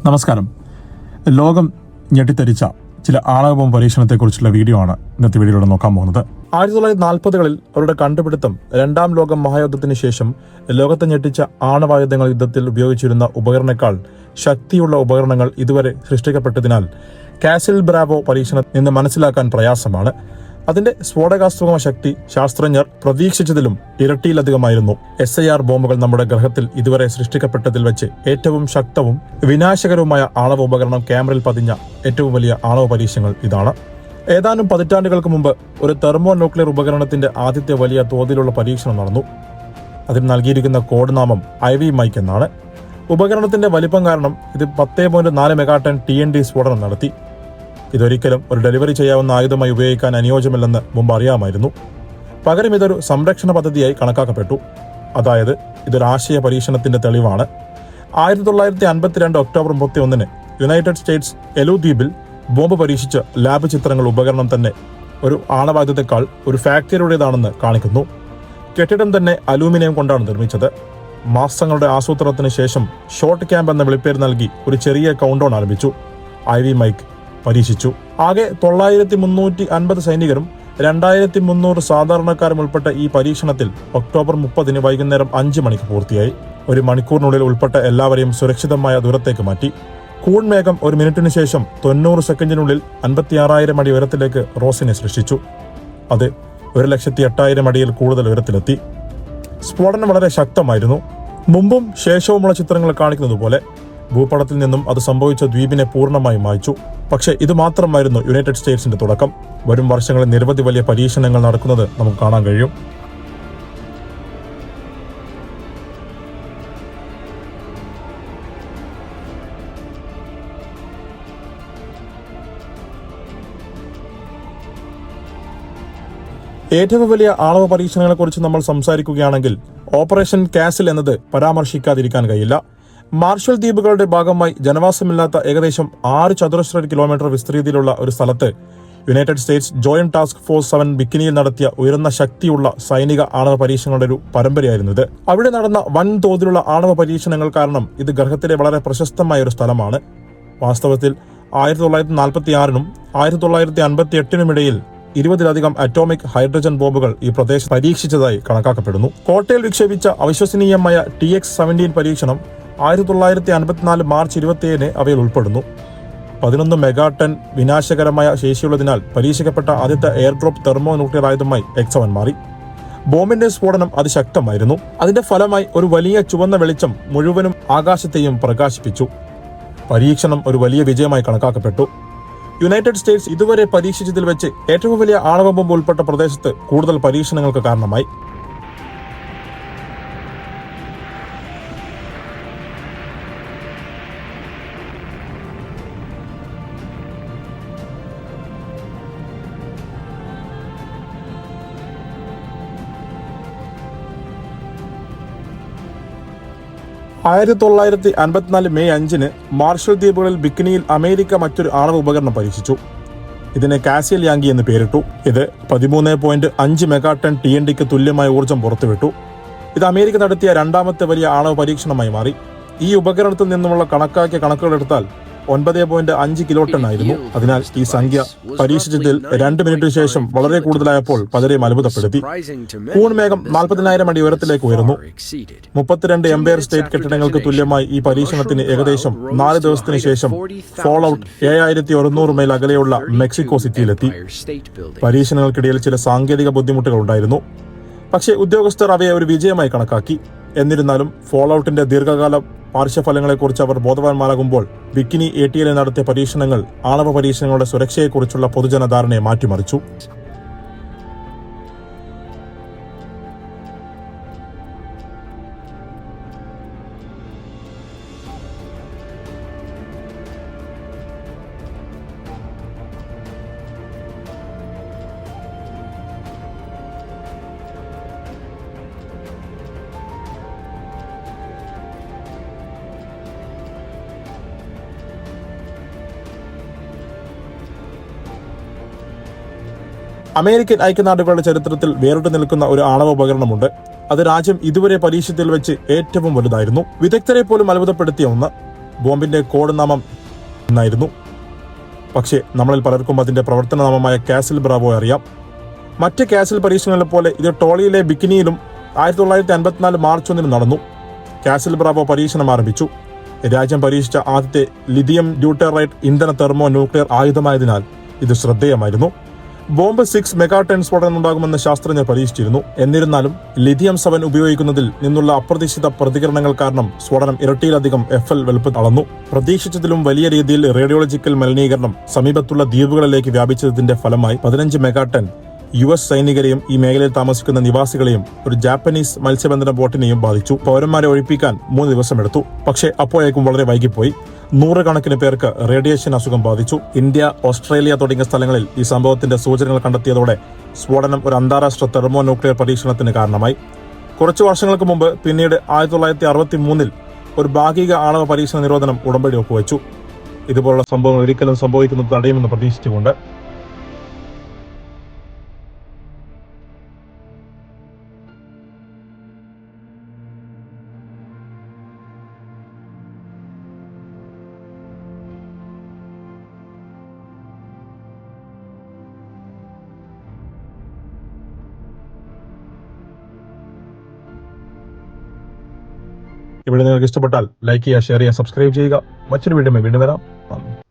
നമസ്കാരം. ലോകം ഞെട്ടിത്തരിച്ച ചില ആണവ പരീക്ഷണത്തെക്കുറിച്ചുള്ള വീഡിയോ ആണ് ഇന്നത്തെ വീഡിയോയിലൂടെ നോക്കാൻ പോകുന്നത്. 1940-കളിൽ അവരുടെ കണ്ടുപിടുത്തം രണ്ടാം ലോക മഹായുദ്ധത്തിന് ശേഷം ലോകത്തെ ഞെട്ടിച്ച ആണവായുധങ്ങൾ യുദ്ധത്തിൽ ഉപയോഗിച്ചിരുന്ന ഉപകരണേക്കാൾ ശക്തിയുള്ള ഉപകരണങ്ങൾ ഇതുവരെ സൃഷ്ടിക്കപ്പെട്ടതിനാൽ കാസിൽ ബ്രാവോ പരീക്ഷണം നിന്ന് മനസ്സിലാക്കാൻ പ്രയാസമാണ്. അതിന്റെ സ്ഫോടകാസ്ത്രമ ശക്തി ശാസ്ത്രജ്ഞർ പ്രതീക്ഷിച്ചതിലും ഇരട്ടിയിലധികമായിരുന്നു. SIR ബോംബുകൾ നമ്മുടെ ഗ്രഹത്തിൽ ഇതുവരെ സൃഷ്ടിക്കപ്പെട്ടതിൽ വെച്ച് ഏറ്റവും ശക്തവും വിനാശകരവുമായ ആണവ ഉപകരണം ക്യാമറയിൽ പതിഞ്ഞ ഏറ്റവും വലിയ ആണവ പരീക്ഷണങ്ങൾ ഇതാണ്. ഏതാനും പതിറ്റാണ്ടുകൾക്ക് മുമ്പ് ഒരു തെർമോ ന്യൂക്ലിയർ ഉപകരണത്തിന്റെ ആദ്യത്തെ വലിയ തോതിലുള്ള പരീക്ഷണം നടന്നു. അതിന് നൽകിയിരിക്കുന്ന കോഡ് നാമം IV മൈക്ക് എന്നാണ്. ഉപകരണത്തിന്റെ വലിപ്പം കാരണം ഇത് 10.4 മെഗാടൺ TNT സ്ഫോടനം നടത്തി. ഇതൊരിക്കലും ഒരു ഡെലിവറി ചെയ്യാവുന്ന ആയുധമായി ഉപയോഗിക്കാൻ അനുയോജ്യമല്ലെന്ന് മുമ്പ് അറിയാമായിരുന്നു. പകരം ഇതൊരു സംരക്ഷണ പദ്ധതിയായി കണക്കാക്കപ്പെട്ടു. അതായത് ഇതൊരു ആശയ പരീക്ഷണത്തിന്റെ തെളിവാണ്. 1952 ഒക്ടോബർ 31 യുണൈറ്റഡ് സ്റ്റേറ്റ്സ് എലു ദ്വീപിൽ ബോംബ് പരീക്ഷിച്ച ലാബ് ചിത്രങ്ങൾ ഉപകരണം തന്നെ ഒരു ആണവായുധത്തെക്കാൾ ഒരു ഫാക്ടറിയുടേതാണെന്ന് കാണിക്കുന്നു. കെട്ടിടം തന്നെ അലൂമിനിയം കൊണ്ടാണ് നിർമ്മിച്ചത്. മാസങ്ങളുടെ ആസൂത്രണത്തിന് ശേഷം ഷോർട്ട് ക്യാമ്പ് എന്ന വിളിപ്പേര് നൽകി ഒരു ചെറിയ കൗണ്ട് ഡൗൺ ആരംഭിച്ചു. IV മൈക്ക് പരീക്ഷിച്ചു. ആകെ 9350 സൈനികരും 2300 സാധാരണക്കാരും ഉൾപ്പെട്ട ഈ പരീക്ഷണത്തിൽ ഒക്ടോബർ 30 വൈകുന്നേരം 5 മണിക്ക് പൂർത്തിയായി. ഒരു മണിക്കൂറിനുള്ളിൽ ഉൾപ്പെട്ട എല്ലാവരെയും സുരക്ഷിതമായ ദൂരത്തേക്ക് മാറ്റി. കൂൺമേഘം ഒരു മിനിറ്റിന് ശേഷം 90 സെക്കൻഡിനുള്ളിൽ 56,000 അടി ഉയരത്തിലേക്ക് റോസിനെ സൃഷ്ടിച്ചു. അത് 1,08,000 അടിയിൽ കൂടുതൽ ഉയരത്തിലെത്തി. സ്ഫോടനം വളരെ ശക്തമായിരുന്നു. മുമ്പും ശേഷവുമുള്ള ചിത്രങ്ങൾ കാണിക്കുന്നത് പോലെ ഭൂപടത്തിൽ നിന്നും അത് സംഭവിച്ച ദ്വീപിനെ പൂർണ്ണമായി മായ്ച്ചു. പക്ഷേ ഇത് മാത്രമായിരുന്നു യുണൈറ്റഡ് സ്റ്റേറ്റ്സിന്റെ തുടക്കം. വരും വർഷങ്ങളിൽ നിരവധി വലിയ പരീക്ഷണങ്ങൾ നടക്കുന്നത് നമുക്ക് കാണാൻ കഴിയും. ഏറ്റവും വലിയ ആണവ പരീക്ഷണങ്ങളെക്കുറിച്ച് നമ്മൾ സംസാരിക്കുകയാണെങ്കിൽ ഓപ്പറേഷൻ കാസിൽ എന്നത് പരാമർശിക്കാതിരിക്കാൻ കഴിയില്ല. മാർഷൽ ദ്വീപുകളുടെ ഭാഗമായി ജനവാസമില്ലാത്ത ഏകദേശം 6 ചതുരശ്ര കിലോമീറ്റർ വിസ്തൃതിയിലുള്ള ഒരു സ്ഥലത്ത് United States joint task force 7 ബിക്കിനിയിൽ നടത്തിയ ഉയർന്ന ശക്തിയുള്ള സൈനിക ആണവ പരീക്ഷണങ്ങളുടെ ഒരു പരമ്പരയായിരുന്നു ഇത്. അവിടെ നടന്ന വൻതോതിലുള്ള ആണവ പരീക്ഷണങ്ങൾ കാരണം ഇത് ഗ്രഹത്തിലെ വളരെ പ്രശസ്തമായ ഒരു സ്ഥലമാണ്. വാസ്തവത്തിൽ 1946-നും 1958-നും ഇടയിൽ 20-ലധികം അറ്റോമിക് ഹൈഡ്രജൻ ബോംബുകൾ ഈ പ്രദേശത്ത് പരീക്ഷിച്ചതായി കണക്കാക്കപ്പെടുന്നു. കോട്ടയിൽ വിക്ഷേപിച്ച അവിശ്വസനീയമായ TX-17 പരീക്ഷണം 1954 മാർച്ച് 27 അവയിൽ ഉൾപ്പെടുന്നു. 11 മെഗാടൺ വിനാശകരമായ ശേഷിയുള്ളതിനാൽ പരീക്ഷിക്കപ്പെട്ട ആദ്യത്തെ എയർ ഡ്രോപ്പ് തെർമോ ന്യൂക്ലിയർ ആയുധമായി X-7 മാറി. ബോംബിന്റെ സ്ഫോടനം അതിശക്തമായിരുന്നു. അതിന്റെ ഫലമായി ഒരു വലിയ ചുവന്ന വെളിച്ചം മുഴുവനും ആകാശത്തെയും പ്രകാശിപ്പിച്ചു. പരീക്ഷണം ഒരു വലിയ വിജയമായി കണക്കാക്കപ്പെട്ടു. യുണൈറ്റഡ് സ്റ്റേറ്റ്സ് ഇതുവരെ പരീക്ഷിച്ചതിൽ വെച്ച് ഏറ്റവും വലിയ ആണവ ബോംബ് ഉൾപ്പെട്ട പ്രദേശത്ത് കൂടുതൽ പരീക്ഷണങ്ങൾക്ക് കാരണമായി. മെയ് 5 മാർഷൽ ദ്വീപുകളിൽ ബിക്കിനിയിൽ അമേരിക്ക മറ്റൊരു ആണവ ഉപകരണം പരീക്ഷിച്ചു. ഇതിനെ കാസിൽ യാങ്കി എന്ന് പേരിട്ടു. ഇത് 13.5 മെഗാടൺ TNTക്ക് തുല്യമായ ഊർജ്ജം പുറത്തുവിട്ടു. ഇത് അമേരിക്ക നടത്തിയ രണ്ടാമത്തെ വലിയ ആണവ പരീക്ഷണമായി മാറി. ഈ ഉപകരണത്തിൽ നിന്നുമുള്ള കണക്കാക്കിയ കണക്കുകളെടുത്താൽ 9.5 കിലോടൺ ആയിരുന്നു. അതിനാൽ ഈ സംഖ്യ പരീക്ഷിച്ചതിൽ 2 മിനിറ്റിന് ശേഷം വളരെ കൂടുതലായപ്പോൾ പലരെയും അത്ഭുതപ്പെടുത്തി. കൂൺമേഘം 40,000 അടി ഉയരത്തിലേക്ക് ഉയർന്നു. 32 എംപയർ സ്റ്റേറ്റ് കെട്ടിടങ്ങൾക്ക് തുല്യമായി ഈ പരീക്ഷണത്തിന് ഏകദേശം 4 ദിവസത്തിന് ശേഷം ഫോൾ ഔട്ട് 7100 മൈൽ അകലെയുള്ള മെക്സിക്കോ സിറ്റിയിലെത്തി. പരീക്ഷണങ്ങൾക്കിടയിൽ ചില സാങ്കേതിക ബുദ്ധിമുട്ടുകൾ ഉണ്ടായിരുന്നു. പക്ഷേ ഉദ്യോഗസ്ഥർ അവയെ ഒരു വിജയമായി കണക്കാക്കി. എന്നിരുന്നാലും ഫോൾ ഔട്ടിന്റെ ദീർഘകാല പാർശ്വഫലങ്ങളെക്കുറിച്ച് അവർ ബോധവാന്മാരാകുമ്പോൾ ബിക്കിനി ATL നടത്തിയ പരീക്ഷണങ്ങൾ ആണവ പരീക്ഷണങ്ങളുടെ സുരക്ഷയെക്കുറിച്ചുള്ള പൊതുജനധാരണയെ മാറ്റിമറിച്ചു. അമേരിക്കൻ ഐക്യനാടുകളുടെ ചരിത്രത്തിൽ വേറിട്ട് നിൽക്കുന്ന ഒരു ആണവ ഉപകരണമുണ്ട്. അത് രാജ്യം ഇതുവരെ പരീക്ഷിച്ചതിൽ വെച്ച് ഏറ്റവും വലുതായിരുന്നു. വിദഗ്ധരെ പോലും അത്ഭുതപ്പെടുത്തിയ ഒന്ന്. ബോംബിന്റെ കോഡ് നാമം എന്നായിരുന്നു. പക്ഷേ നമ്മളിൽ പലർക്കും അതിന്റെ പ്രവർത്തന നാമമായ കാസിൽ ബ്രാവോ അറിയാം. മറ്റ് കാസിൽ പരീക്ഷണങ്ങളെ പോലെ ഇത് ടോളിയിലെ ബിക്കിനിയിലും 1954 മാർച്ച് 1 നടന്നു. കാസിൽ ബ്രാവോ പരീക്ഷണം ആരംഭിച്ചു. രാജ്യം പരീക്ഷിച്ച ആദ്യത്തെ ലിഥിയം ഡ്യൂട്ടറൈറ്റ് ഇന്ധന തെർമോ ന്യൂക്ലിയർ ആയുധമായതിനാൽ ഇത് ശ്രദ്ധേയമായിരുന്നു. ബോംബ് 6 മെഗാടൺ സ്ഫോടനം ഉണ്ടാകുമെന്ന് ശാസ്ത്രജ്ഞർ പരീക്ഷിച്ചിരുന്നു. എന്നിരുന്നാലും ലിഥിയം 7 ഉപയോഗിക്കുന്നതിൽ നിന്നുള്ള അപ്രതീക്ഷിത പ്രതികരണങ്ങൾ കാരണം സ്ഫോടനം ഇരട്ടിയിലധികം FL വലുപ്പം അളന്നു. പ്രതീക്ഷിച്ചതിലും വലിയ രീതിയിൽ റേഡിയോളജിക്കൽ മലിനീകരണം സമീപത്തുള്ള ദ്വീപുകളിലേക്ക് വ്യാപിച്ചതിന്റെ ഫലമായി 15 മെഗാടൺ US സൈനികരെയും ഈ മേഖലയിൽ താമസിക്കുന്ന നിവാസികളെയും ഒരു ജാപ്പനീസ് മത്സ്യബന്ധന ബോട്ടിനെയും ബാധിച്ചു. പൗരന്മാരെ ഒഴിപ്പിക്കാൻ 3 ദിവസം എടുത്തു. പക്ഷേ അപ്പോഴേക്കും വളരെ വൈകിപ്പോയി. 100 കണക്കിന് പേർക്ക് റേഡിയേഷൻ അസുഖം ബാധിച്ചു. ഇന്ത്യ, ഓസ്ട്രേലിയ തുടങ്ങിയ സ്ഥലങ്ങളിൽ ഈ സംഭവത്തിന്റെ സൂചനകൾ കണ്ടെത്തിയതോടെ സ്ഫോടനം ഒരു അന്താരാഷ്ട്ര തെർമോ ന്യൂക്ലിയർ പരീക്ഷണത്തിന് കാരണമായി. കുറച്ചു വർഷങ്ങൾക്ക് മുമ്പ് പിന്നീട് 1963 ഒരു ഭാഗിക ആണവ പരീക്ഷണ നിരോധനം ഉടമ്പടി ഒപ്പുവെച്ചു. ഇതുപോലുള്ള സംഭവങ്ങൾ ഒരിക്കലും സംഭവിക്കുന്നത് തടയുമെന്ന് പ്രതീക്ഷിച്ചുകൊണ്ട് ഇവിടെ നിങ്ങൾക്ക് ഇഷ്ടപ്പെട്ടാൽ ലൈക്ക് ചെയ്യുക, ഷെയർ ചെയ്യുക, സബ്സ്ക്രൈബ് ചെയ്യുക. മറ്റൊരു വീഡിയോ വീണ്ടും വരാം.